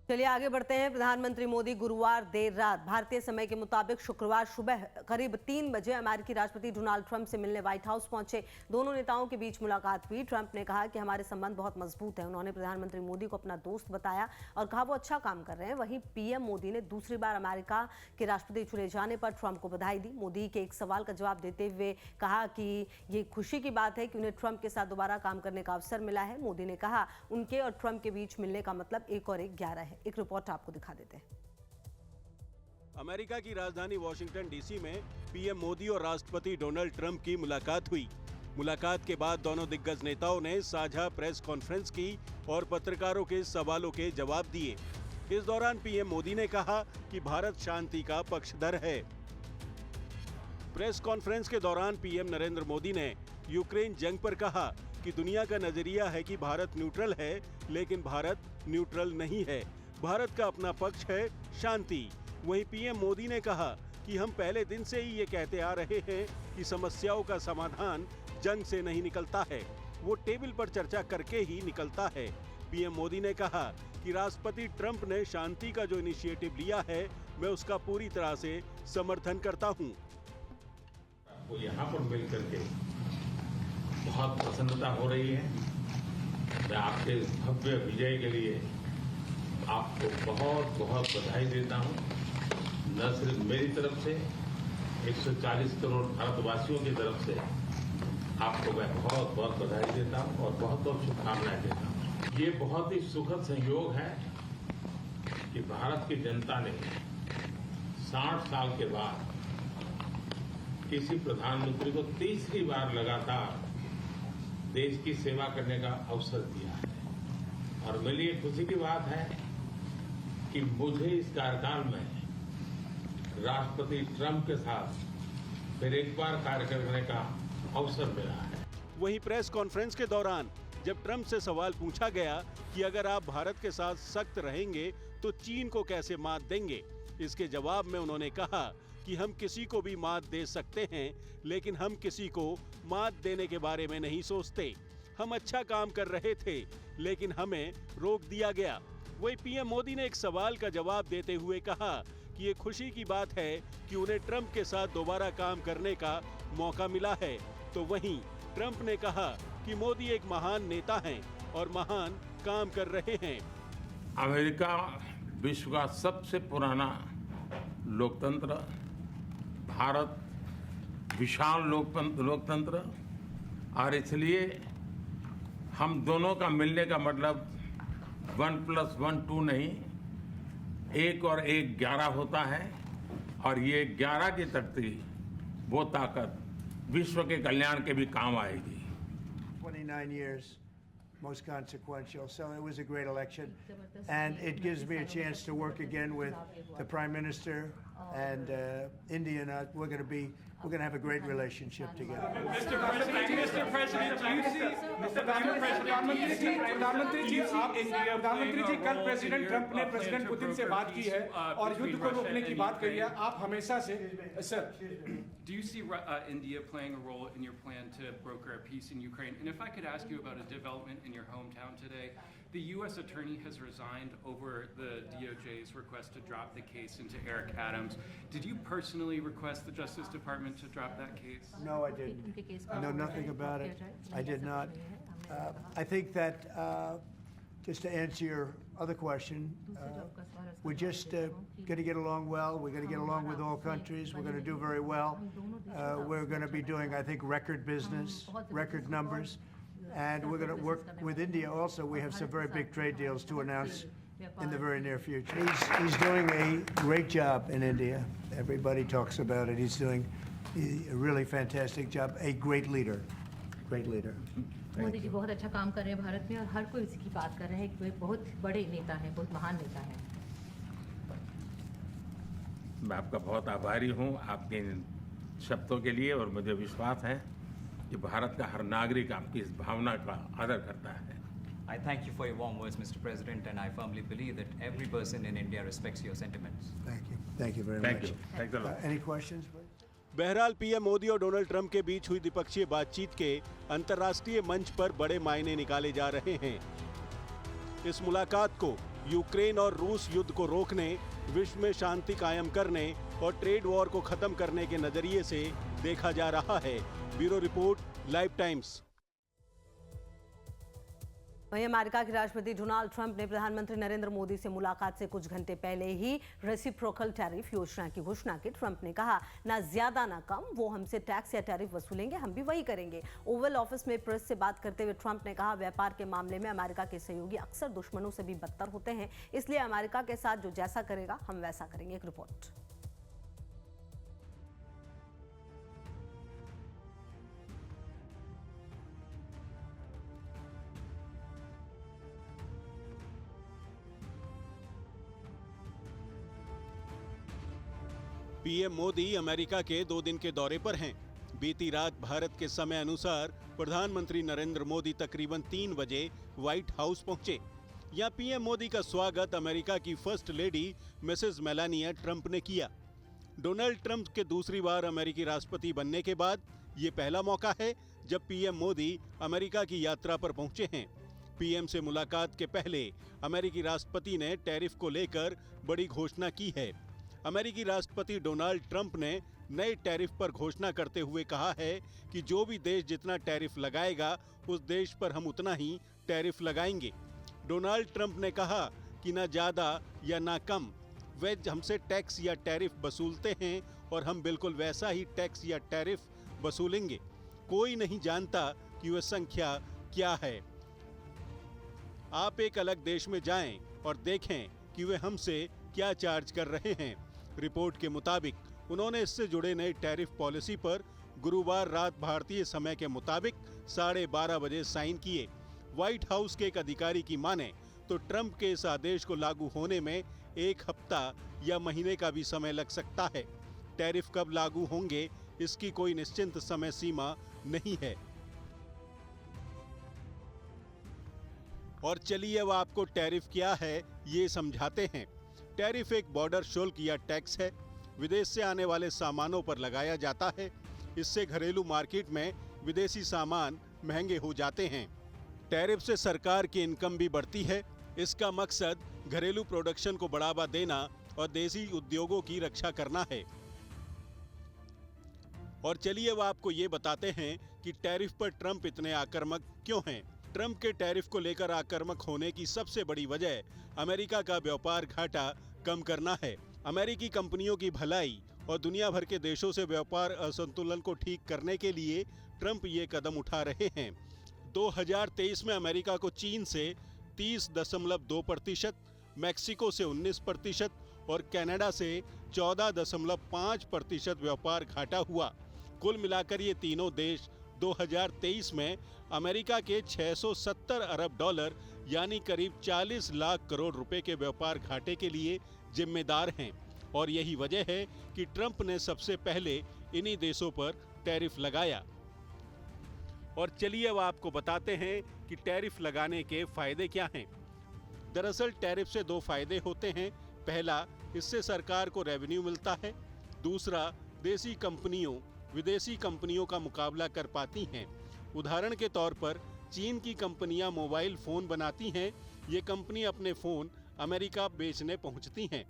चलिए आगे बढ़ते हैं। प्रधानमंत्री मोदी गुरुवार देर रात भारतीय समय के मुताबिक शुक्रवार सुबह करीब 3 बजे अमेरिकी राष्ट्रपति डोनाल्ड ट्रंप से मिलने व्हाइट हाउस पहुंचे। दोनों नेताओं के बीच मुलाकात हुई। ट्रंप ने कहा कि हमारे संबंध बहुत मजबूत हैं। उन्होंने प्रधानमंत्री मोदी को अपना दोस्त बताया और कहा वो अच्छा काम कर रहे हैं। वहीं पीएम मोदी ने दूसरी बार अमेरिका के राष्ट्रपति चुने जाने पर ट्रंप को बधाई दी। मोदी के एक सवाल का जवाब देते हुए कहा कि ये खुशी की बात है कि उन्हें ट्रंप के साथ दोबारा काम करने का अवसर मिला है। मोदी ने कहा उनके और ट्रंप के बीच मिलने का मतलब 1 और 1 11 है। एक रिपोर्ट आपको दिखा देते हैं। अमेरिका की राजधानी वॉशिंगटन डीसी में पीएम मोदी और राष्ट्रपति डोनाल्ड ट्रंप की मुलाकात हुई। मुलाकात के बाद दोनों दिग्गज नेताओं ने साझा प्रेस कॉन्फ्रेंस की और पत्रकारों के सवालों के जवाब दिए। इस दौरान पीएम मोदी ने कहा कि भारत शांति का पक्षधर है। प्रेस कॉन्फ्रेंस के दौरान पीएम नरेंद्र मोदी ने यूक्रेन जंग पर कहा कि दुनिया का नजरिया है कि भारत न्यूट्रल है, लेकिन भारत न्यूट्रल नहीं है। भारत का अपना पक्ष है शांति। वहीं पीएम मोदी ने कहा कि हम पहले दिन से ही ये कहते आ रहे हैं कि समस्याओं का समाधान जंग से नहीं निकलता है, वो टेबल पर चर्चा करके ही निकलता है। पीएम मोदी ने कहा कि राष्ट्रपति ट्रंप ने शांति का जो इनिशिएटिव लिया है, मैं उसका पूरी तरह से समर्थन करता हूँ। वो यहाँ पर मिल करके बहुत प्रसन्नता हो रही है। मैं आपके भव्य विजय के लिए आपको बहुत बहुत बधाई देता हूं। न सिर्फ मेरी तरफ से, 140 करोड़ भारतवासियों की तरफ से आपको मैं बहुत बहुत बधाई देता हूं और बहुत बहुत शुभकामनाएं देता हूं। ये बहुत ही सुखद संयोग है कि भारत की जनता ने 60 साल के बाद किसी प्रधानमंत्री को तीसरी बार लगातार देश की सेवा करने का अवसर दिया है। और मेरे लिए खुशी की बात है कि मुझे इस कार्यकाल में राष्ट्रपति ट्रंप के साथ फिर एक बार कार्य करने का अवसर मिला है। वहीं प्रेस कॉन्फ्रेंस के दौरान जब ट्रंप से सवाल पूछा गया कि अगर आप भारत के साथ सख्त रहेंगे तो चीन को कैसे मात देंगे, इसके जवाब में उन्होंने कहा कि हम किसी को भी मात दे सकते हैं, लेकिन हम किसी को मात देने के बारे में नहीं सोचते। हम अच्छा काम कर रहे थे, लेकिन हमें रोक दिया गया। वहीं पीएम मोदी ने एक सवाल का जवाब देते हुए कहा कि ये खुशी की बात है कि उन्हें ट्रंप के साथ दोबारा काम करने का मौका मिला है। तो वहीं ट्रंप ने कहा कि मोदी एक महान नेता हैं और महान काम कर रहे हैं। अमेरिका विश्व का सबसे पुराना लोकतंत्र, भारत विशाल लोकतंत्र, और इसलिए हम दोनों का मिलने का मतलब 1+1 2 नहीं, 1 और 1 11 होता है। और ये 11 की तख्ती, वो ताकत विश्व के कल्याण के भी काम आएगी। 29 years, most consequential. So it was a great election, and it gives me a chance to work again with the Prime Minister and India. And we're going to have a great relationship together. Mr. President, do you see प्रधानमंत्री जी कल president Trump ने president Putin से बात की है और युद्ध को रोकने की बात कही है। आप हमेशा से sir, do you see India playing a role in your plan to broker a peace in Ukraine? And if I could ask you about a development in your hometown today, the U.S. attorney has resigned over the DOJ's request to drop the case into Eric Adams. Did you personally request the Justice Department to drop that case? No, I didn't. I know nothing about it. I did not. I think that, just to answer your other question, we're just going to get along well. We're going to get along with all countries. We're going to do very well. We're going to be doing, I think, record business, record numbers. And we're going to work with India also. We have some very big trade deals to announce in the very near future. He's doing a great job in India. Everybody talks about it. He's doing a really fantastic job. A great leader. Great leader. Modi ji बहुत अच्छा काम कर रहे हैं भारत में और हर कोई इसकी बात कर रहे हैं कि वे बहुत बड़े नेता हैं, बहुत महान नेता हैं। मैं आपका बहुत आभारी हूं आपके इन शब्दों के लिए, और मुझे विश्वास है कि भारत का हर नागरिक आपकी इस भावना का आदर करता है। I thank you for your warm words, Mr. President, and I firmly believe that every person in India respects your sentiments. Thank you. Thank you very Thank much. you. Thanks a lot. Any questions, please? बहरहाल PM Modi और Donald Trump के बीच हुई द्विपक्षीय बातचीत के अंतर्राष्ट्रीय मंच पर बड़े मायने निकाले जा रहे हैं। इस मुलाकात को यूक्रेन और रूस युद्ध को रोकने, विश्व में शांति कायम करने और ट्रेड वॉर को खत्म करने के नजरिए से देखा जा रहा है। Bureau report, live times. वहीं अमेरिका के राष्ट्रपति डोनाल्ड ट्रंप ने प्रधानमंत्री नरेंद्र मोदी से मुलाकात से कुछ घंटे पहले ही रेसिप्रोकल टैरिफ योजना की घोषणा की। ट्रंप ने कहा, ना ज्यादा ना कम, वो हमसे टैक्स या टैरिफ वसूलेंगे, हम भी वही करेंगे। ओवल ऑफिस में प्रेस से बात करते हुए ट्रंप ने कहा, व्यापार के मामले में अमेरिका के सहयोगी अक्सर दुश्मनों से भी बदतर होते हैं, इसलिए अमेरिका के साथ जो जैसा करेगा हम वैसा करेंगे। एक रिपोर्ट। पीएम मोदी अमेरिका के 2 दिन के दौरे पर हैं। बीती रात भारत के समय अनुसार प्रधानमंत्री नरेंद्र मोदी तकरीबन 3 बजे व्हाइट हाउस पहुंचे। यहां पीएम मोदी का स्वागत अमेरिका की first lady Mrs Melania Trump ने किया। डोनाल्ड ट्रंप के दूसरी बार अमेरिकी राष्ट्रपति बनने के बाद ये पहला मौका है जब पीएम मोदी अमेरिका की यात्रा पर पहुंचे हैं। पीएम से मुलाकात के पहले अमेरिकी राष्ट्रपति ने टैरिफ को लेकर बड़ी घोषणा की है। अमेरिकी राष्ट्रपति डोनाल्ड ट्रंप ने नए टैरिफ पर घोषणा करते हुए कहा है कि जो भी देश जितना टैरिफ लगाएगा उस देश पर हम उतना ही टैरिफ लगाएंगे। डोनाल्ड ट्रंप ने कहा कि ना ज़्यादा या ना कम, वे हमसे टैक्स या टैरिफ वसूलते हैं और हम बिल्कुल वैसा ही टैक्स या टैरिफ वसूलेंगे। कोई नहीं जानता कि वह संख्या क्या है। आप एक अलग देश में जाएं और देखें कि वे हमसे क्या चार्ज कर रहे हैं। रिपोर्ट के मुताबिक उन्होंने इससे जुड़े नए टैरिफ पॉलिसी पर गुरुवार रात भारतीय समय के मुताबिक 12:30 बजे साइन किए। व्हाइट हाउस के एक अधिकारी की माने तो ट्रंप के इस आदेश को लागू होने में 1 हफ्ता या महीने का भी समय लग सकता है। टैरिफ कब लागू होंगे इसकी कोई निश्चित समय सीमा नहीं है। और चलिए अब आपको टैरिफ क्या है ये समझाते हैं। टैरिफ एक बॉर्डर शुल्क या टैक्स है, विदेश से आने वाले सामानों पर लगाया जाता है। इससे घरेलू मार्केट में विदेशी सामान महंगे हो जाते हैं। टैरिफ से सरकार की इनकम भी बढ़ती है। इसका मकसद घरेलू प्रोडक्शन को बढ़ावा देना और देसी उद्योगों की रक्षा करना है। और चलिए अब आपको ये बताते हैं कि टैरिफ पर ट्रंप इतने आक्रामक क्यों हैं। ट्रंप के टैरिफ को लेकर आक्रामक होने की सबसे बड़ी वजह अमेरिका का व्यापार घाटा कम करना है। अमेरिकी कंपनियों की भलाई और दुनिया भर के देशों से व्यापार असंतुलन को ठीक करने के लिए ट्रंप ये कदम उठा रहे हैं। 2023 में अमेरिका को चीन से 30.2%, मैक्सिको से 19% और कनाडा से 14.5% व्यापार घाटा हुआ। कुल मिलाकर ये तीनों देश 2023 में अमेरिका के 670 अरब डॉलर यानी करीब 40 लाख करोड़ रुपए के व्यापार घाटे के लिए जिम्मेदार हैं। और यही वजह है कि ट्रंप ने सबसे पहले इन्हीं देशों पर टैरिफ लगाया। और चलिए अब आपको बताते हैं कि टैरिफ लगाने के फायदे क्या हैं। दरअसल टैरिफ से 2 फायदे होते हैं। पहला, इससे सरकार को रेवेन्यू मिलता है। दूसरा, देसी कंपनियों विदेशी कंपनियों का मुकाबला कर पाती हैं। उदाहरण के तौर पर चीन की कंपनियां मोबाइल फ़ोन बनाती हैं। ये कंपनी अपने फ़ोन अमेरिका बेचने पहुंचती हैं।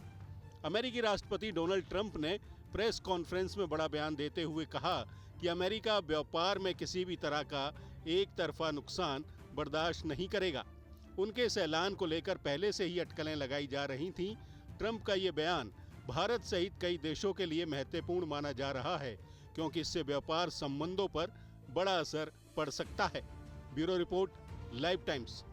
अमेरिकी राष्ट्रपति डोनाल्ड ट्रंप ने प्रेस कॉन्फ्रेंस में बड़ा बयान देते हुए कहा कि अमेरिका व्यापार में किसी भी तरह का एक तरफा नुकसान बर्दाश्त नहीं करेगा। उनके इस ऐलान को लेकर पहले से ही अटकलें लगाई जा रही थीं। ट्रंप का ये बयान भारत सहित कई देशों के लिए महत्वपूर्ण माना जा रहा है, क्योंकि इससे व्यापार संबंधों पर बड़ा असर पड़ सकता है। Bureau report, live times.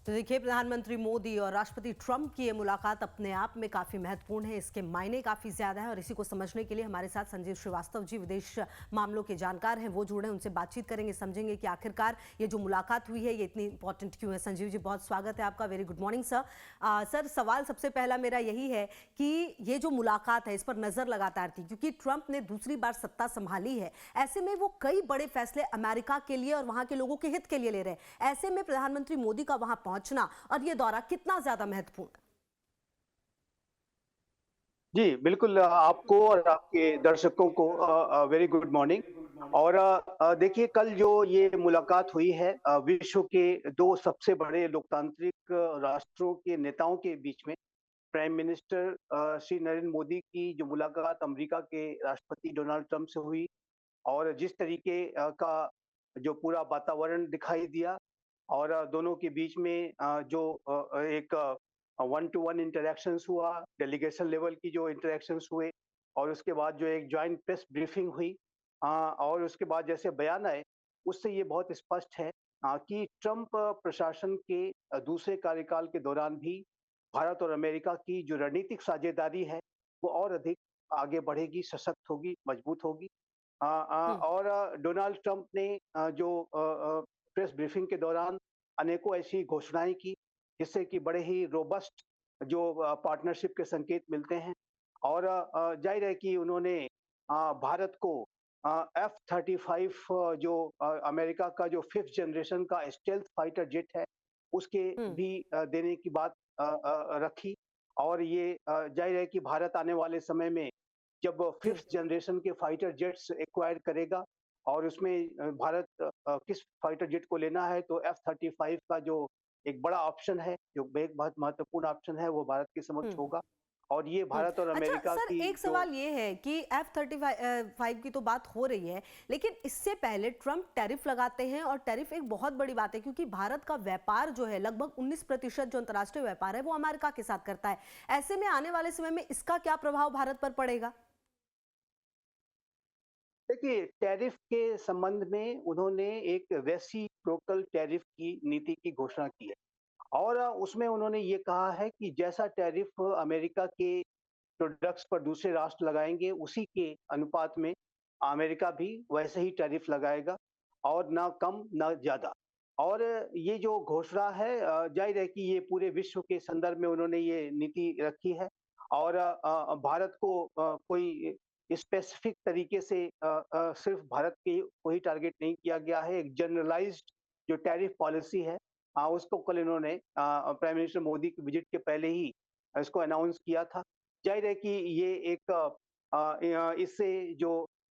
तो देखिए, प्रधानमंत्री मोदी और राष्ट्रपति ट्रंप की ये मुलाकात अपने आप में काफ़ी महत्वपूर्ण है। इसके मायने काफ़ी ज़्यादा है और इसी को समझने के लिए हमारे साथ संजीव श्रीवास्तव जी, विदेश मामलों के जानकार हैं, वो जुड़े हैं। उनसे बातचीत करेंगे, समझेंगे कि आखिरकार ये जो मुलाकात हुई है ये इतनी इंपॉर्टेंट क्यों है। संजीव जी, बहुत स्वागत है आपका। Very good morning sir. Sir, सवाल सबसे पहला मेरा यही है कि ये जो मुलाकात है इस पर नज़र लगातार थी, क्योंकि ट्रंप ने दूसरी बार सत्ता संभाली है। ऐसे में वो कई बड़े फैसले अमेरिका के लिए और वहाँ के लोगों के हित के लिए ले रहे हैं। ऐसे में प्रधानमंत्री मोदी का वहाँ पहुंचना और ये दौरा कितना ज्यादा महत्वपूर्ण है? जी बिल्कुल, आपको और आपके दर्शकों को वेरी गुड मॉर्निंग। और देखिए कल जो ये मुलाकात हुई है विश्व के दो सबसे बड़े लोकतांत्रिक राष्ट्रों के नेताओं के बीच में प्राइम मिनिस्टर श्री नरेंद्र मोदी की जो मुलाकात अमेरिका के राष्ट्रपति डोनाल्ड ट्रंप से हुई और जिस तरीके का जो पूरा वातावरण दिखाई दिया और दोनों के बीच में जो एक वन टू वन इंटरेक्शंस हुआ, डेलीगेशन लेवल की जो इंटरेक्शंस हुए और उसके बाद जो एक जॉइंट प्रेस ब्रीफिंग हुई और उसके बाद जैसे बयान आए उससे ये बहुत स्पष्ट है कि ट्रंप प्रशासन के दूसरे कार्यकाल के दौरान भी भारत और अमेरिका की जो रणनीतिक साझेदारी है वो और अधिक आगे बढ़ेगी, सशक्त होगी, मजबूत होगी। हम्म। और डोनाल्ड ट्रंप ने जो प्रेस ब्रीफिंग के दौरान अनेकों ऐसी घोषणाएं की जिससे कि बड़े ही रोबस्ट जो पार्टनरशिप के संकेत मिलते हैं और जाहिर है कि उन्होंने भारत को F-35 जो अमेरिका का जो 5th जनरेशन का स्टेल्थ फाइटर जेट है उसके हम्म। भी देने की बात रखी और ये जाहिर है कि भारत आने वाले समय में जब जी। 5th जनरेशन के फाइटर जेट्स एक्वायर करेगा और उसमें भारत किस फाइटर जेट को लेना है तो F-35 का जो एक बड़ा ऑप्शन है जो एक बहुत महत्वपूर्ण ऑप्शन है वो भारत के समक्ष हम्म। होगा और ये भारत और अच्छा अमेरिका सर, की एक जो सवाल ये है कि F-35 की तो बात हो रही है, लेकिन इससे पहले ट्रंप टैरिफ लगाते हैं और टैरिफ एक बहुत बड़ी बात है क्योंकि भारत का व्यापार जो है लगभग 19% जो अंतर्राष्ट्रीय व्यापार है वो अमेरिका के साथ करता है। ऐसे में आने वाले समय में इसका क्या प्रभाव भारत पर पड़ेगा? देखिए टैरिफ के संबंध में उन्होंने एक रेसिप्रोकल टैरिफ की नीति की घोषणा की है और उसमें उन्होंने ये कहा है कि जैसा टैरिफ अमेरिका के प्रोडक्ट्स पर दूसरे राष्ट्र लगाएंगे उसी के अनुपात में अमेरिका भी वैसे ही टैरिफ लगाएगा और ना कम ना ज्यादा। और ये जो घोषणा है जाहिर है कि ये पूरे विश्व के संदर्भ में उन्होंने ये नीति रखी है और भारत को कोई स्पेसिफिक तरीके से सिर्फ भारत के को ही टारगेट नहीं किया गया है। एक जनरलाइज्ड जो टैरिफ पॉलिसी है उसको कल इन्होंने प्राइम मिनिस्टर मोदी की विजिट के पहले ही इसको अनाउंस किया था। जाहिर है कि ये एक इससे जो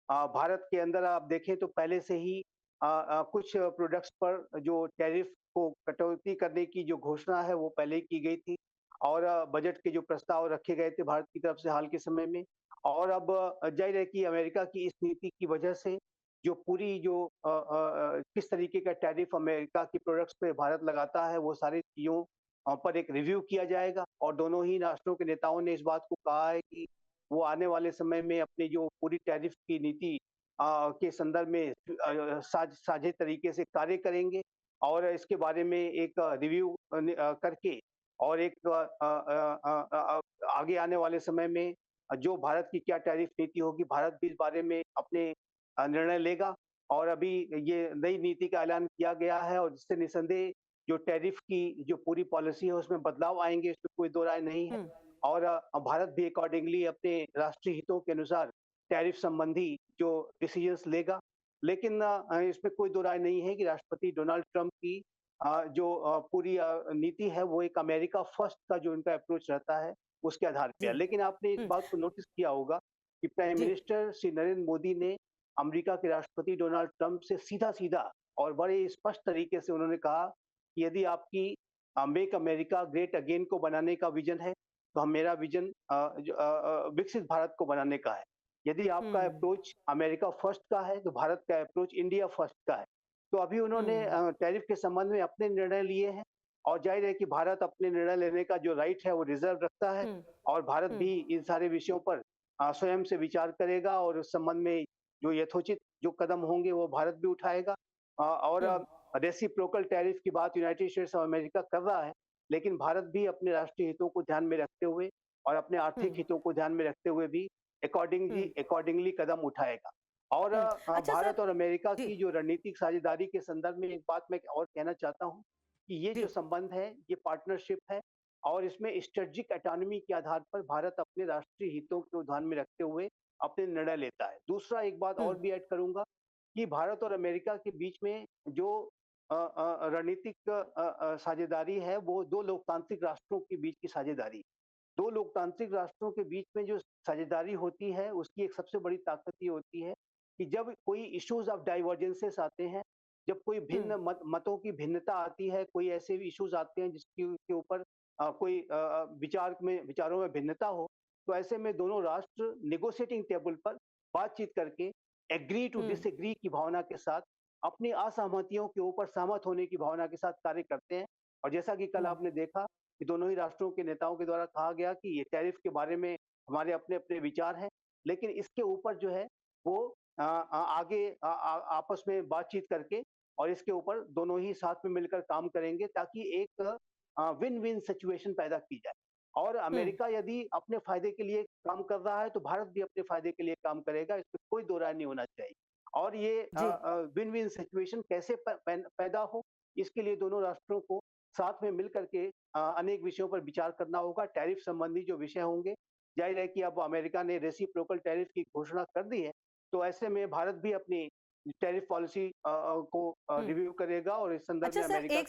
भारत के अंदर आप देखें तो पहले से ही कुछ प्रोडक्ट्स पर जो टैरिफ को कटौती करने की जो घोषणा है वो पहले ही की गई थी और बजट के जो प्रस्ताव रखे गए थे भारत की तरफ से हाल के समय में और अब जाहिर है कि अमेरिका की इस नीति की वजह से जो पूरी जो किस तरीके का टैरिफ अमेरिका की प्रोडक्ट्स पे भारत लगाता है वो सारी चीजों पर एक रिव्यू किया जाएगा और दोनों ही राष्ट्रों के नेताओं ने इस बात को कहा है कि वो आने वाले समय में अपनी जो पूरी टैरिफ की नीति के संदर्भ में साझे तरीके से कार्य करेंगे और इसके बारे में एक रिव्यू करके और एक आगे आने वाले समय में जो भारत की क्या टैरिफ नीति होगी भारत भी इस बारे में अपने निर्णय लेगा और अभी ये नई नीति का ऐलान किया गया है और जिससे निसंदेह जो टैरिफ की जो पूरी पॉलिसी है उसमें बदलाव आएंगे इसमें कोई दो राय नहीं है और भारत भी अकॉर्डिंगली अपने राष्ट्रीय हितों के अनुसार टैरिफ संबंधी जो डिसीजंस लेगा लेकिन इसमें कोई दो राय नहीं है कि राष्ट्रपति डोनाल्ड ट्रंप की जो पूरी नीति है वो एक अमेरिका फर्स्ट का जो इनका अप्रोच रहता है उसके आधार पे है। जी। लेकिन आपने इस बात को नोटिस किया होगा कि प्राइम जी। मिनिस्टर श्री नरेंद्र मोदी ने अमेरिका के राष्ट्रपति डोनाल्ड ट्रंप से सीधा सीधा और बड़े स्पष्ट तरीके से उन्होंने कहा कि यदि आपकी मेक अमेरिका ग्रेट अगेन को बनाने का विजन है तो हम मेरा विजन विकसित भारत को बनाने का है। यदि आपका अप्रोच अमेरिका फर्स्ट का है तो भारत का अप्रोच इंडिया फर्स्ट का है। तो अभी उन्होंने टैरिफ के संबंध में अपने निर्णय लिए हैं और जाहिर है कि भारत अपने निर्णय लेने का जो राइट है वो रिजर्व रखता है और भारत भी इन सारे विषयों पर स्वयं से विचार करेगा और उस संबंध में जो यथोचित जो कदम होंगे वो भारत भी उठाएगा और रेसिप्रोकल टैरिफ की बात यूनाइटेड स्टेट्स ऑफ अमेरिका कर रहा है लेकिन भारत भी अपने राष्ट्रीय हितों को ध्यान में रखते हुए और अपने आर्थिक हितों को ध्यान में रखते हुए भी अकॉर्डिंगली कदम उठाएगा और अच्छा भारत सर। और अमेरिका जी। की जो रणनीतिक साझेदारी के संदर्भ में एक बात मैं और कहना चाहता हूँ कि ये जी। जो संबंध है ये पार्टनरशिप है और इसमें स्ट्रेटेजिक ऑटोनॉमी के आधार पर भारत अपने राष्ट्रीय हितों को ध्यान में रखते हुए अपने निर्णय लेता है। दूसरा एक बात और भी ऐड करूंगा कि भारत और अमेरिका के बीच में जो रणनीतिक साझेदारी है वो दो लोकतांत्रिक राष्ट्रों के बीच की साझेदारी। दो लोकतांत्रिक राष्ट्रों के बीच में जो साझेदारी होती है उसकी एक सबसे बड़ी ताकत ये होती है कि जब कोई इश्यूज ऑफ डाइवर्जेंसेस आते हैं, जब कोई भिन्न मतों की भिन्नता आती है, कोई ऐसे इश्यूज आते हैं जिसके ऊपर कोई विचारों में भिन्नता हो, तो ऐसे में दोनों राष्ट्र नेगोशिएटिंग टेबल पर बातचीत करके एग्री टू डिसएग्री की भावना के साथ अपनी असहमतियों के ऊपर सहमत होने की भावना के साथ कार्य करते हैं। और जैसा कि कल आपने देखा कि दोनों ही राष्ट्रों के नेताओं के द्वारा कहा गया कि ये टैरिफ के बारे में हमारे अपने अपने विचार हैं, लेकिन इसके ऊपर जो है वो आगे आपस में बातचीत करके और इसके ऊपर दोनों ही साथ में मिलकर काम करेंगे ताकि एक विन विन सिचुएशन पैदा की जाए। और अमेरिका यदि अपने फायदे के लिए काम कर रहा है तो भारत भी अपने फायदे के लिए काम करेगा, इसमें कोई दो राय नहीं होना चाहिए। और ये विन विन सिचुएशन कैसे पैदा हो, इसके लिए दोनों राष्ट्रों को साथ में मिल करके अनेक विषयों पर विचार करना होगा। टैरिफ संबंधी जो विषय होंगे, जाहिर है कि अब अमेरिका ने रेसिप्रोकल टैरिफ की घोषणा कर दी है, तो ऐसे में भारत भी अपनी टैरिफ पॉलिसी को रिव्यू करेगा और इस संदर्भ अच्छा में सर, अमेरिका एक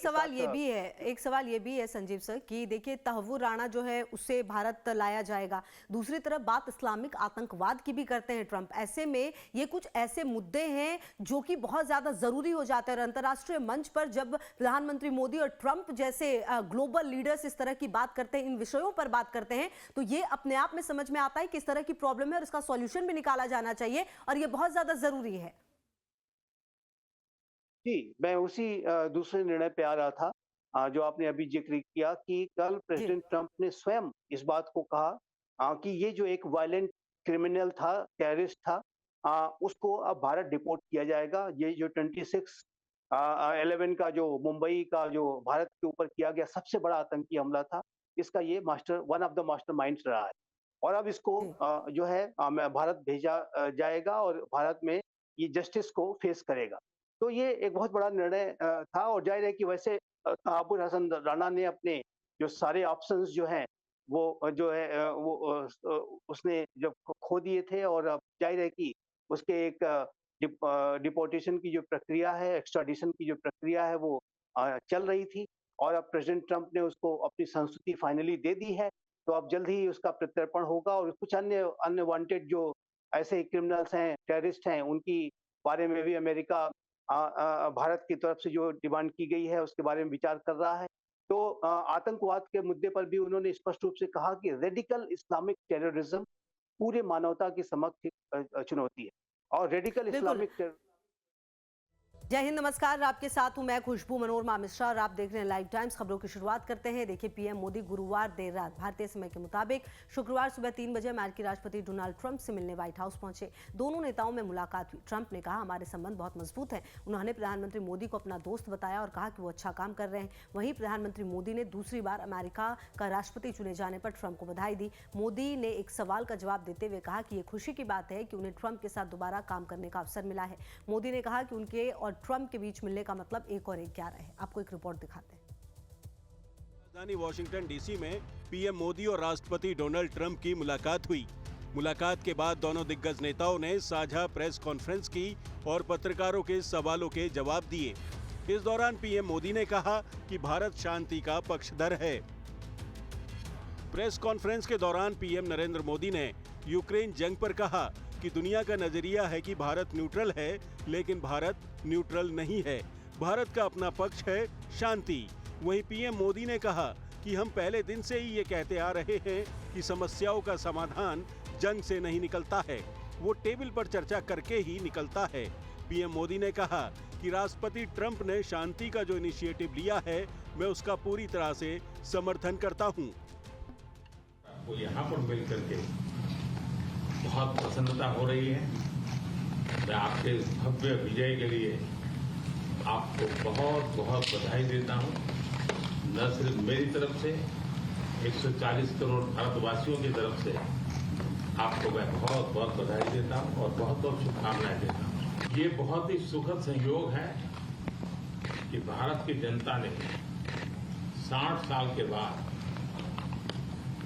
सवाल ये भी है संजीव सर कि देखिए तहव्वुर राणा जो है उससे भारत लाया जाएगा, दूसरी तरफ बात इस्लामिक आतंकवाद की भी करते हैं ट्रंप। ऐसे में ये कुछ ऐसे मुद्दे हैं जो कि बहुत ज्यादा जरूरी हो जाते हैं और अंतर्राष्ट्रीय मंच पर जब प्रधानमंत्री मोदी और ट्रंप जैसे ग्लोबल लीडर्स इस तरह की बात करते हैं, इन विषयों पर बात करते हैं, तो ये अपने आप में समझ में आता है कि इस तरह की प्रॉब्लम है और इसका सॉल्यूशन भी निकाला जाना चाहिए और ये बहुत ज्यादा जरूरी है। जी, मैं उसी दूसरे निर्णय पे आ रहा था जो आपने अभी जिक्र किया कि कल प्रेसिडेंट ट्रंप ने स्वयं इस बात को कहा कि ये जो एक वायलेंट क्रिमिनल था, टेररिस्ट था, उसको अब भारत डिपोर्ट किया जाएगा। ये जो 26/11 का जो मुंबई का जो भारत के ऊपर किया गया सबसे बड़ा आतंकी हमला था, इसका ये वन ऑफ द मास्टरमाइंड्स रहा है और अब इसको जो है भारत भेजा जाएगा और भारत में ये जस्टिस को फेस करेगा। तो ये एक बहुत बड़ा निर्णय था और जाहिर है कि वैसे तहव्वुर हसन राणा ने अपने जो सारे ऑप्शंस जो हैं वो जो है वो उसने जब खो दिए थे और अब जाहिर है कि उसके एक डिपोर्टेशन की जो प्रक्रिया है, एक्स्ट्राडिशन की जो प्रक्रिया है वो चल रही थी और अब प्रेसिडेंट ट्रंप ने उसको अपनी संस्तुति फाइनली दे दी है। तो अब जल्द ही उसका प्रत्यर्पण होगा और कुछ अन्य अनवांटेड जो ऐसे क्रिमिनल्स हैं, टेररिस्ट हैं, उनकी बारे में भी अमेरिका भारत की तरफ से जो डिमांड की गई है उसके बारे में विचार कर रहा है। तो आतंकवाद के मुद्दे पर भी उन्होंने स्पष्ट रूप से कहा कि रेडिकल इस्लामिक टेररिज्म पूरे मानवता की समक्ष चुनौती है और रेडिकल इस्लामिक जय हिंद, नमस्कार। आपके साथ हूं मैं खुशबू मनोरमा मिश्रा और आप देख रहे हैं लाइव टाइम्स। खबरों की शुरुआत करते हैं। देखिए, पीएम मोदी गुरुवार देर रात भारतीय समय के मुताबिक शुक्रवार सुबह 3 बजे अमेरिकी राष्ट्रपति डोनाल्ड ट्रंप से मिलने व्हाइट हाउस पहुंचे। दोनों नेताओं में मुलाकात हुई। ट्रंप ने कहा हमारे संबंध बहुत मजबूत हैं। उन्होंने प्रधानमंत्री मोदी को अपना दोस्त बताया और कहा कि वो अच्छा काम कर रहे हैं। वहीं प्रधानमंत्री मोदी ने दूसरी बार अमेरिका का राष्ट्रपति चुने जाने पर ट्रंप को बधाई दी। मोदी ने एक सवाल का जवाब देते हुए कहा कि ये खुशी की बात है कि उन्हें ट्रंप के साथ दोबारा काम करने का अवसर मिला है। मोदी ने कहा कि उनके और ट्रंप के बीच मिलने का मतलब 1 और 1 11 है। आपको एक रिपोर्ट दिखाते हैं। राजधानी वॉशिंगटन डीसी में पीएम मोदी और राष्ट्रपति डोनाल्ड ट्रंप की मुलाकात हुई। मुलाकात के बाद दोनों दिग्गज नेताओं ने साझा प्रेस कॉन्फ्रेंस की और पत्रकारों के सवालों के जवाब दिए। इस दौरान पीएम मोदी ने कहा कि भारत शांति का पक्षधर है। प्रेस कॉन्फ्रेंस के दौरान पीएम नरेंद्र मोदी ने यूक्रेन जंग पर कहा कि दुनिया का नजरिया है कि भारत न्यूट्रल है, लेकिन भारत न्यूट्रल नहीं है। भारत का अपना पक्ष है शांति। वहीं पीएम मोदी ने कहा कि हम पहले दिन से ही ये कहते आ रहे हैं कि समस्याओं का समाधान जंग से नहीं निकलता है, वो टेबल पर चर्चा करके ही निकलता है। पीएम मोदी ने कहा कि राष्ट्रपति ट्रंप ने शांति का जो इनिशिएटिव लिया है, मैं उसका पूरी तरह से समर्थन करता हूँ। वो यहाँ पर मिल करके बहुत प्रसन्नता हो रही है। मैं आपके भव्य विजय के लिए आपको बहुत बहुत बधाई देता हूँ। न सिर्फ मेरी तरफ से, 140 करोड़ भारतवासियों की तरफ से आपको मैं बहुत बहुत बधाई देता हूँ और बहुत बहुत शुभकामनाएं देता हूँ। ये बहुत ही सुखद संयोग है कि भारत की जनता ने 60 साल के बाद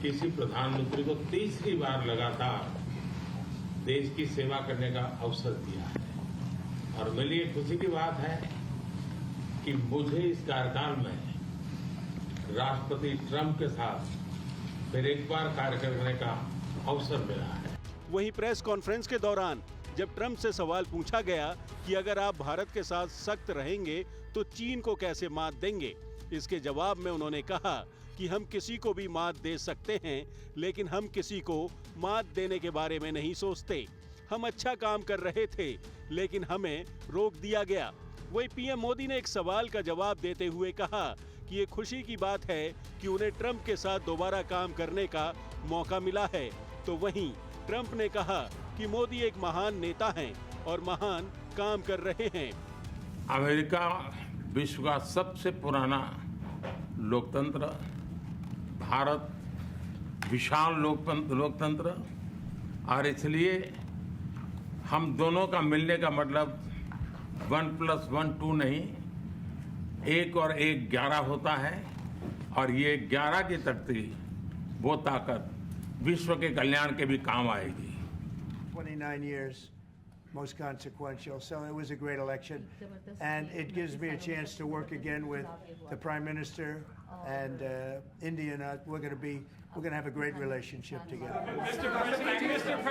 किसी प्रधानमंत्री को तीसरी बार लगातार देश की सेवा करने का अवसर दिया है और मेरे लिए खुशी की बात है कि मुझे इस कार्यकाल में राष्ट्रपति ट्रंप के साथ फिर एक बार कार्य करने का अवसर मिला है। वहीं प्रेस कॉन्फ्रेंस के दौरान जब ट्रंप से सवाल पूछा गया कि अगर आप भारत के साथ सख्त रहेंगे तो चीन को कैसे मात देंगे, इसके जवाब में उन्होंने कहा कि हम किसी को भी मात दे सकते हैं, लेकिन हम किसी को मात देने के बारे में नहीं सोचते। हम अच्छा काम कर रहे थे, लेकिन हमें रोक दिया गया। वहीं पीएम मोदी ने एक सवाल का जवाब देते हुए कहा कि ये खुशी की बात है कि उन्हें ट्रंप के साथ दोबारा काम करने का मौका मिला है। तो वहीं ट्रंप ने कहा कि मोदी एक महान नेता हैं और महान काम कर रहे हैं। अमेरिका विश्व का सबसे पुराना लोकतंत्र, भारत विशाल लोकतंत्र, और इसलिए हम दोनों का मिलने का मतलब 1+1 2 नहीं, 1 और 1 11 होता है, और ये 11 की तख्ती वो ताकत विश्व के कल्याण के भी काम आएगी। 29 years, most consequential. So it was a great election, and it gives me a chance to work again with the Prime Minister and India. And we're going to have a great relationship together. Mr. President, do you see,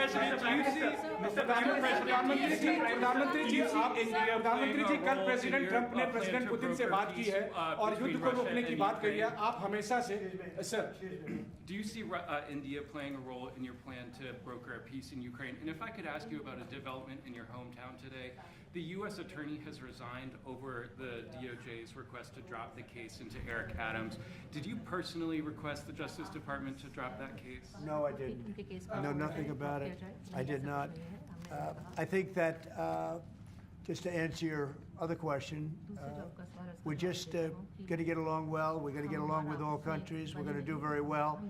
प्रधानमंत्री जी, कल president Trump ने president Putin से बात की है और युद्ध को रोकने की बात कही है। आप हमेशा से sir, Do you see India playing a role in your plan to broker a peace in Ukraine? And if I could ask you about a development in your hometown today, the U.S. attorney has resigned over the DOJ's request to drop the case into Eric Adams. Did you personally request the Justice Department to drop that case? No, I didn't. I know nothing about it. I did not. I think that, just to answer your other question, we're just going to get along well. We're going to get along with all countries. We're going to do very well.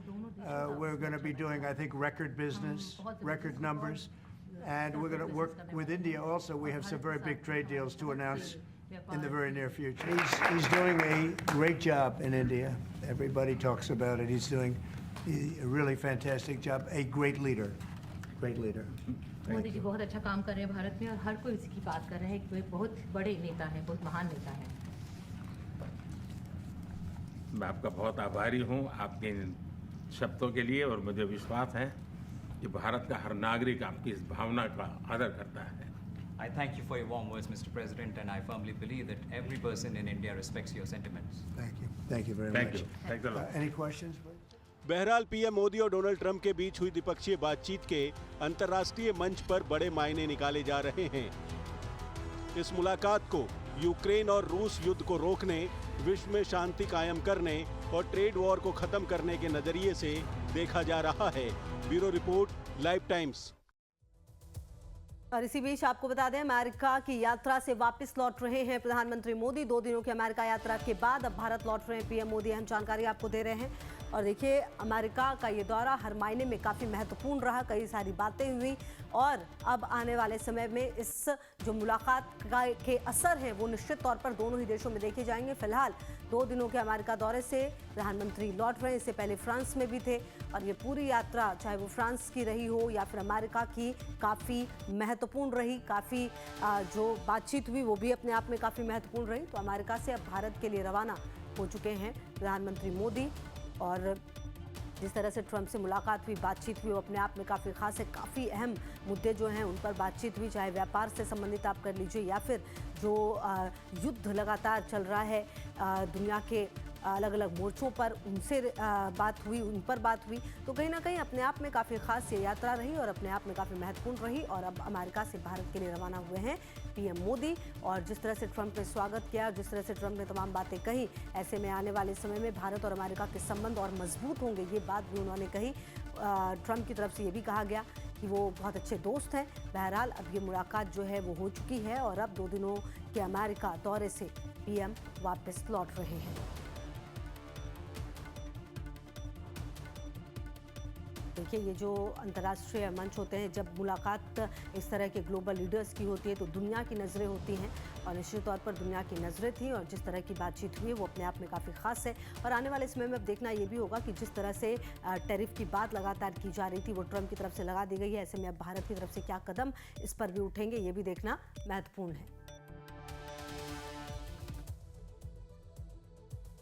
We're going to be doing, I think, record business, record numbers. And we're going to work with India also. We have some very big trade deals to announce in the very near future. He's doing a great job in India. Everybody talks about it. He's doing a really fantastic job. A great leader. Great leader. Modi ji बहुत अच्छा काम कर रहे हैं भारत में, और हर कोई इसकी बात कर रहे हैं कि वे बहुत बड़े नेता हैं, बहुत महान नेता हैं। मैं आपका बहुत आभारी हूं आपके इन शब्दों के लिए, और मुझे विश्वास है कि भारत का हर नागरिक आपकी इस भावना का आदर करता है। I thank you for your warm words, Mr. President, and I firmly believe that every person in India respects your sentiments. Thank you. Thank you very Thank much. you. Thanks a lot. Any questions, please? बहरहाल PM Modi और Donald Trump के बीच हुई द्विपक्षीय बातचीत के अंतर्राष्ट्रीय मंच पर बड़े मायने निकाले जा रहे हैं। इस मुलाकात को यूक्रेन और रूस युद्ध को रोकने, विश्व में शांति कायम करने और ट्रेड वॉर को खत्म करने के नजरिए से देखा जा रहा है। Bureau report, live times. और इसी बीच आपको बता दें, अमेरिका की यात्रा से वापस लौट रहे हैं प्रधानमंत्री मोदी। 2 दिनों की अमेरिका यात्रा के बाद अब भारत लौट रहे हैं पीएम मोदी। अहम जानकारी आपको दे रहे हैं। और देखिए, अमेरिका का ये दौरा हर मायने में काफ़ी महत्वपूर्ण रहा। कई सारी बातें हुई, और अब आने वाले समय में इस जो मुलाकात के असर हैं वो निश्चित तौर पर दोनों ही देशों में देखे जाएंगे। फिलहाल 2 दिनों के अमेरिका दौरे से प्रधानमंत्री लौट रहे हैं। इससे पहले फ्रांस में भी थे, और ये पूरी यात्रा, चाहे वो फ्रांस की रही हो या फिर अमेरिका की, काफ़ी महत्वपूर्ण रही। काफ़ी जो बातचीत हुई वो भी अपने आप में काफ़ी महत्वपूर्ण रही। तो अमेरिका से अब भारत के लिए रवाना हो चुके हैं प्रधानमंत्री मोदी। और जिस तरह से ट्रंप से मुलाकात हुई, बातचीत हुई, वो अपने आप में काफ़ी खास है। काफ़ी अहम मुद्दे जो हैं उन पर बातचीत हुई, चाहे व्यापार से संबंधित आप कर लीजिए या फिर जो युद्ध लगातार चल रहा है दुनिया के अलग अलग मोर्चों पर, उनसे बात हुई, उन पर बात हुई। तो कहीं ना कहीं अपने आप में काफ़ी खास ये यात्रा रही और अपने आप में काफ़ी महत्वपूर्ण रही। और अब अमेरिका से भारत के लिए रवाना हुए हैं पीएम मोदी। और जिस तरह से ट्रंप ने स्वागत किया, जिस तरह से ट्रंप ने तमाम बातें कही, ऐसे में आने वाले समय में भारत और अमेरिका के संबंध और मजबूत होंगे, ये बात भी उन्होंने कही। ट्रंप की तरफ से ये भी कहा गया कि वो बहुत अच्छे दोस्त हैं। बहरहाल अब ये मुलाकात जो है वो हो चुकी है, और अब 2 दिनों के अमेरिका दौरे से पीएम वापस लौट रहे हैं। देखिए, ये जो अंतर्राष्ट्रीय मंच होते हैं, जब मुलाकात इस तरह के ग्लोबल लीडर्स की होती है तो दुनिया की नज़रें होती हैं, और निश्चित तौर पर दुनिया की नज़रें थी। और जिस तरह की बातचीत हुई वो अपने आप में काफ़ी खास है। और आने वाले समय में अब देखना ये भी होगा कि जिस तरह से टैरिफ की बात लगातार की जा रही थी वो ट्रंप की तरफ से लगा दी गई है। ऐसे में अब भारत की तरफ से क्या कदम इस पर भी उठेंगे, ये भी देखना महत्वपूर्ण है।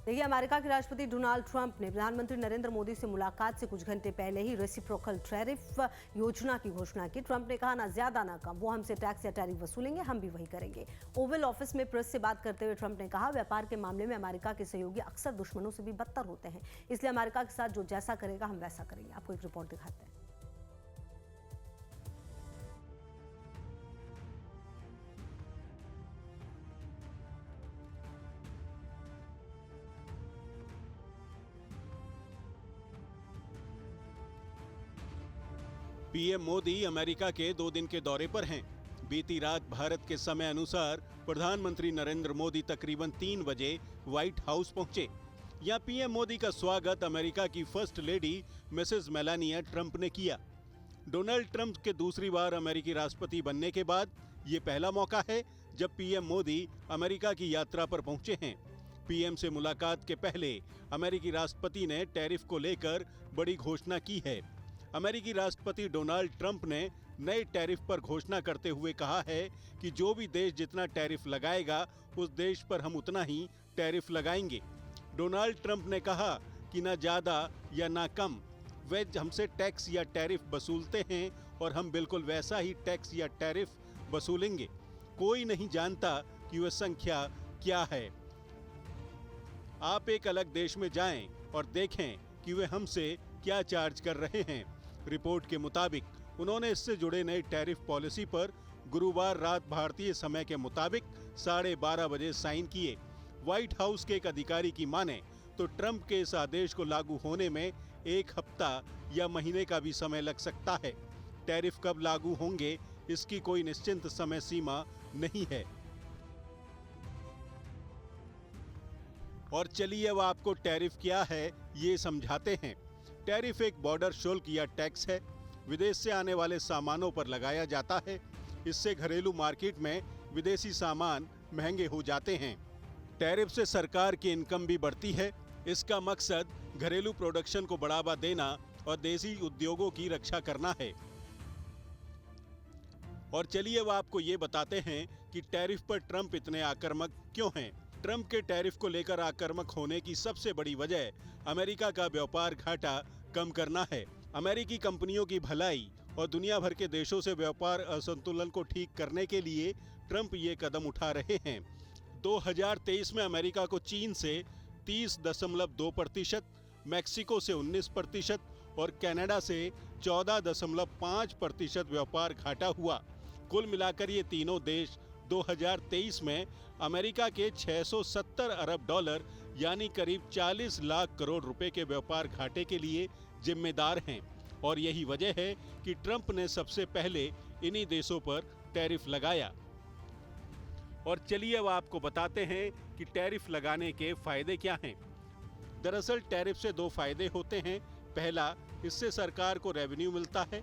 देखिए, अमेरिका के राष्ट्रपति डोनाल्ड ट्रंप ने प्रधानमंत्री नरेंद्र मोदी से मुलाकात से कुछ घंटे पहले ही रेसिप्रोकल टैरिफ योजना की घोषणा की। ट्रंप ने कहा, ना ज्यादा ना कम, वो हमसे टैक्स या टैरिफ वसूलेंगे, हम भी वही करेंगे। ओवल ऑफिस में प्रेस से बात करते हुए ट्रंप ने कहा, व्यापार के मामले में अमेरिका के सहयोगी अक्सर दुश्मनों से भी बदतर होते हैं, इसलिए अमेरिका के साथ जो जैसा करेगा हम वैसा करेंगे। आपको एक रिपोर्ट दिखाते हैं। पीएम मोदी अमेरिका के 2 दिन के दौरे पर हैं। बीती रात भारत के समय अनुसार प्रधानमंत्री नरेंद्र मोदी तकरीबन 3 बजे व्हाइट हाउस पहुंचे। यहां पीएम मोदी का स्वागत अमेरिका की first lady Mrs Melania Trump ने किया। डोनाल्ड ट्रंप के दूसरी बार अमेरिकी राष्ट्रपति बनने के बाद ये पहला मौका है जब पीएम मोदी अमेरिका की यात्रा पर पहुंचे हैं। पीएम से मुलाकात के पहले अमेरिकी राष्ट्रपति ने टैरिफ को लेकर बड़ी घोषणा की है। अमेरिकी राष्ट्रपति डोनाल्ड ट्रंप ने नए टैरिफ पर घोषणा करते हुए कहा है कि जो भी देश जितना टैरिफ लगाएगा उस देश पर हम उतना ही टैरिफ लगाएंगे। डोनाल्ड ट्रंप ने कहा कि ना ज़्यादा या ना कम, वे हमसे टैक्स या टैरिफ वसूलते हैं और हम बिल्कुल वैसा ही टैक्स या टैरिफ वसूलेंगे। कोई नहीं जानता कि वह संख्या क्या है। आप एक अलग देश में जाएं और देखें कि वे हमसे क्या चार्ज कर रहे हैं। रिपोर्ट के मुताबिक उन्होंने इससे जुड़े नए टैरिफ पॉलिसी पर गुरुवार रात भारतीय समय के मुताबिक 12:30 बजे साइन किए। व्हाइट हाउस के एक अधिकारी की माने तो ट्रंप के इस आदेश को लागू होने में 1 हफ्ता या महीने का भी समय लग सकता है। टैरिफ कब लागू होंगे इसकी कोई निश्चित समय सीमा नहीं है। और चलिए अब आपको टैरिफ क्या है ये समझाते हैं। टैरिफ एक बॉर्डर शुल्क या टैक्स है, विदेश से आने वाले सामानों पर लगाया जाता है। इससे घरेलू मार्केट में विदेशी सामान महंगे हो जाते हैं। टैरिफ से सरकार की इनकम भी बढ़ती है। इसका मकसद घरेलू प्रोडक्शन को बढ़ावा देना और देसी उद्योगों की रक्षा करना है। और चलिए अब आपको ये बताते हैं कि टैरिफ पर ट्रंप इतने आक्रामक क्यों हैं। ट्रंप के टैरिफ को लेकर आक्रामक होने की सबसे बड़ी वजह अमेरिका का व्यापार घाटा कम करना है। अमेरिकी कंपनियों की भलाई और दुनिया भर के देशों से व्यापार असंतुलन को ठीक करने के लिए ट्रंप ये कदम उठा रहे हैं। 2023 में अमेरिका को चीन से 30.2%, मैक्सिको से 19% और कनाडा से 14.5% व्यापार घाटा हुआ। कुल मिलाकर ये तीनों देश 2023 में अमेरिका के 670 अरब डॉलर यानी करीब 40 लाख करोड़ रुपए के व्यापार घाटे के लिए जिम्मेदार हैं। और यही वजह है कि ट्रंप ने सबसे पहले इन्हीं देशों पर टैरिफ लगाया। और चलिए अब आपको बताते हैं कि टैरिफ लगाने के फायदे क्या हैं। दरअसल टैरिफ से 2 फायदे होते हैं। पहला, इससे सरकार को रेवेन्यू मिलता है।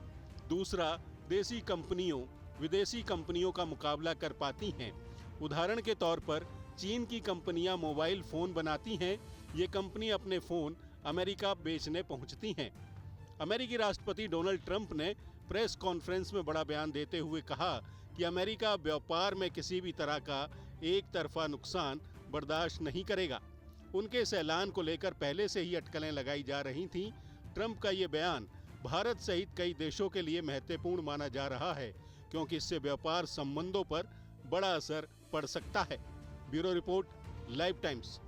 दूसरा, देसी कंपनियों विदेशी कंपनियों का मुकाबला कर पाती हैं। उदाहरण के तौर पर चीन की कंपनियां मोबाइल फ़ोन बनाती हैं। ये कंपनी अपने फ़ोन अमेरिका बेचने पहुंचती हैं। अमेरिकी राष्ट्रपति डोनाल्ड ट्रंप ने प्रेस कॉन्फ्रेंस में बड़ा बयान देते हुए कहा कि अमेरिका व्यापार में किसी भी तरह का एक तरफा नुकसान बर्दाश्त नहीं करेगा। उनके इस ऐलान को लेकर पहले से ही अटकलें लगाई जा रही थीं। ट्रंप का ये बयान भारत सहित कई देशों के लिए महत्वपूर्ण माना जा रहा है, क्योंकि इससे व्यापार संबंधों पर बड़ा असर पड़ सकता है। Bureau report, live times.